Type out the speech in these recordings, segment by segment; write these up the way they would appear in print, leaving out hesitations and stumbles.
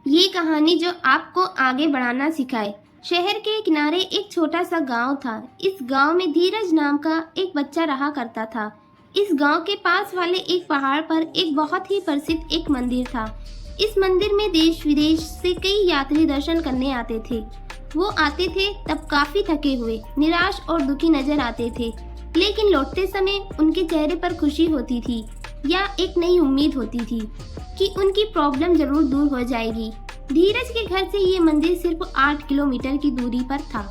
ये कहानी जो आपको आगे बढ़ाना सिखाए। शहर के किनारे एक छोटा सा गांव था। इस गांव में धीरज नाम का एक बच्चा रहा करता था। इस गांव के पास वाले एक पहाड़ पर एक बहुत ही प्रसिद्ध एक मंदिर था। इस मंदिर में देश विदेश से कई यात्री दर्शन करने आते थे। वो आते थे तब काफी थके हुए, निराश और दुखी नजर आते थे, लेकिन लौटते समय उनके चेहरे पर खुशी होती थी या एक नई उम्मीद होती थी कि उनकी प्रॉब्लम जरूर दूर हो जाएगी। धीरज के घर से ये मंदिर सिर्फ 8 किलोमीटर की दूरी पर था,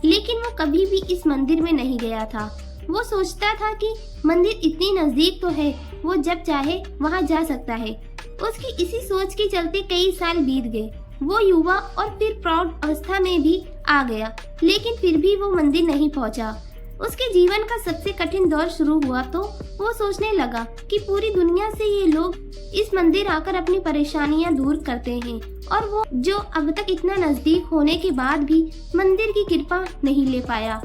लेकिन वो कभी भी इस मंदिर में नहीं गया था। वो सोचता था कि मंदिर इतनी नजदीक तो है, वो जब चाहे वहां जा सकता है। उसकी इसी सोच के चलते कई साल बीत गए। वो युवा और फिर प्रौढ़ अवस्था में भी आ गया, लेकिन फिर भी वो मंदिर नहीं पहुंचा। उसके जीवन का सबसे कठिन दौर शुरू हुआ तो वो सोचने लगा कि पूरी दुनिया से ये लोग इस मंदिर आकर अपनी परेशानियां दूर करते हैं, और वो जो अब तक इतना नजदीक होने के बाद भी मंदिर की कृपा नहीं ले पाया।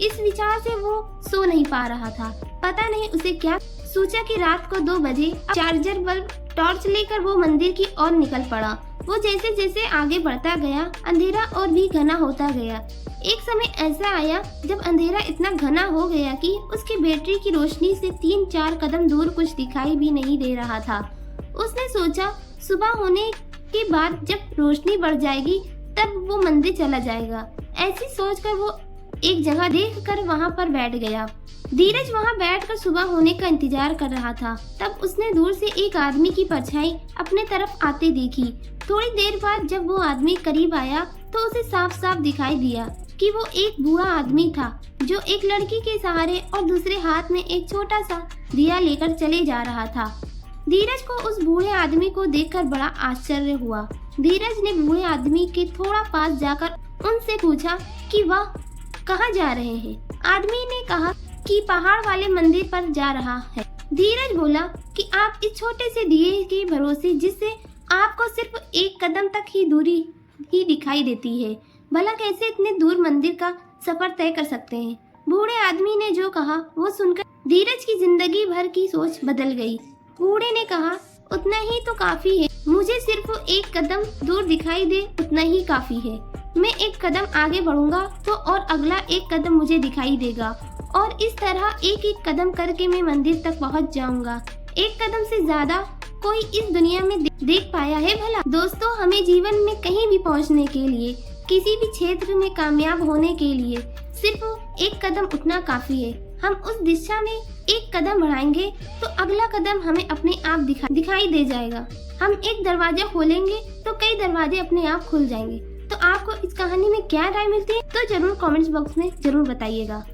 इस विचार से वो सो नहीं पा रहा था। पता नहीं उसे क्या सोचा कि रात को 2 बजे चार्जर बल्ब टॉर्च लेकर वो मंदिर की ओर निकल पड़ा। वो जैसे जैसे आगे बढ़ता गया, अंधेरा और भी घना होता गया। एक समय ऐसा आया जब अंधेरा इतना घना हो गया कि उसकी बैटरी की रोशनी से 3-4 कदम दूर कुछ दिखाई भी नहीं दे रहा था। उसने सोचा सुबह होने के बाद जब रोशनी बढ़ जाएगी तब वो मंदिर चला जाएगा। ऐसी सोचकर वो एक जगह देखकर वहां पर बैठ गया। धीरज वहां बैठकर सुबह होने का इंतजार कर रहा था। तब उसने दूर से एक आदमी की परछाई अपने तरफ आते देखी। थोड़ी देर बाद जब वो आदमी करीब आया तो उसे साफ साफ दिखाई दिया कि वो एक बूढ़ा आदमी था जो एक लड़की के सहारे और दूसरे हाथ में एक छोटा सा दिया लेकर चले जा रहा था। धीरज को उस बूढ़े आदमी को देखकर बड़ा आश्चर्य हुआ। धीरज ने बूढ़े आदमी के थोड़ा पास जाकर उनसे पूछा कि वह कहाँ जा रहे हैं। आदमी ने कहा कि पहाड़ वाले मंदिर पर जा रहा है। धीरज बोला कि आप इस छोटे से दिए के भरोसे, जिससे आपको सिर्फ 1 कदम तक ही दूरी ही दिखाई देती है, भला कैसे इतने दूर मंदिर का सफर तय कर सकते हैं। बूढ़े आदमी ने जो कहा वो सुनकर धीरज की जिंदगी भर की सोच बदल गई। बूढ़े ने कहा उतना ही तो काफी है, मुझे सिर्फ 1 कदम दूर दिखाई दे उतना ही काफी है। मैं 1 कदम आगे बढ़ूंगा तो और अगला 1 कदम मुझे दिखाई देगा, और इस तरह एक एक कदम करके मैं मंदिर तक पहुंच जाऊंगा। 1 कदम से ज्यादा कोई इस दुनिया में देख पाया है भला। दोस्तों, हमें जीवन में कहीं भी पहुंचने के लिए, किसी भी क्षेत्र में कामयाब होने के लिए सिर्फ 1 कदम उठना काफी है। हम उस दिशा में 1 कदम बढ़ाएंगे तो अगला कदम हमें अपने आप दिखाई दे जाएगा। हम एक दरवाजा खोलेंगे तो कई दरवाजे अपने आप खुल जाएंगे। तो आपको इस कहानी में क्या राय मिलती है तो जरूर कमेंट्स बॉक्स में जरूर बताइएगा।